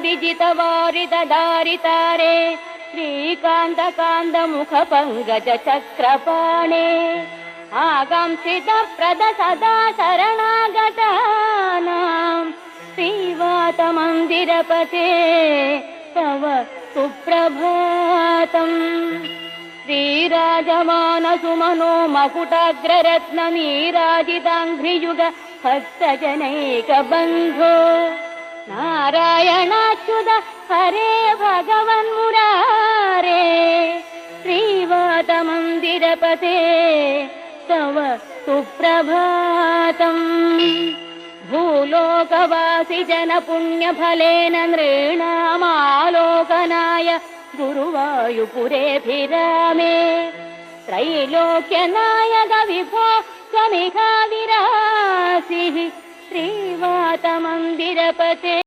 विजितवारिदधारितारे श्रीकान्तकान्तमुखपङ्कजचक्रपाणे आकांक्षितप्रद सदा शरणागतानां श्रीवातमन्दिरपते तव सुप्रभातम्। श्रीराजमानसुमनो मकुटाग्ररत्ननीराजिताङ्घ्रियुग भक्तजनैकबन्धो नारायणाच्युत हरे भगवन्मुरारे श्रीवातमन्दिरपते तव सुप्रभातम्। भूलोकवासि जनपुण्यफलेन नृणामालोकनाय गुरुवायुपुरेऽभिरामे त्रैलोक्यनायक विभो त्वमिहाविरासिः श्रीवातमन्दिरपते।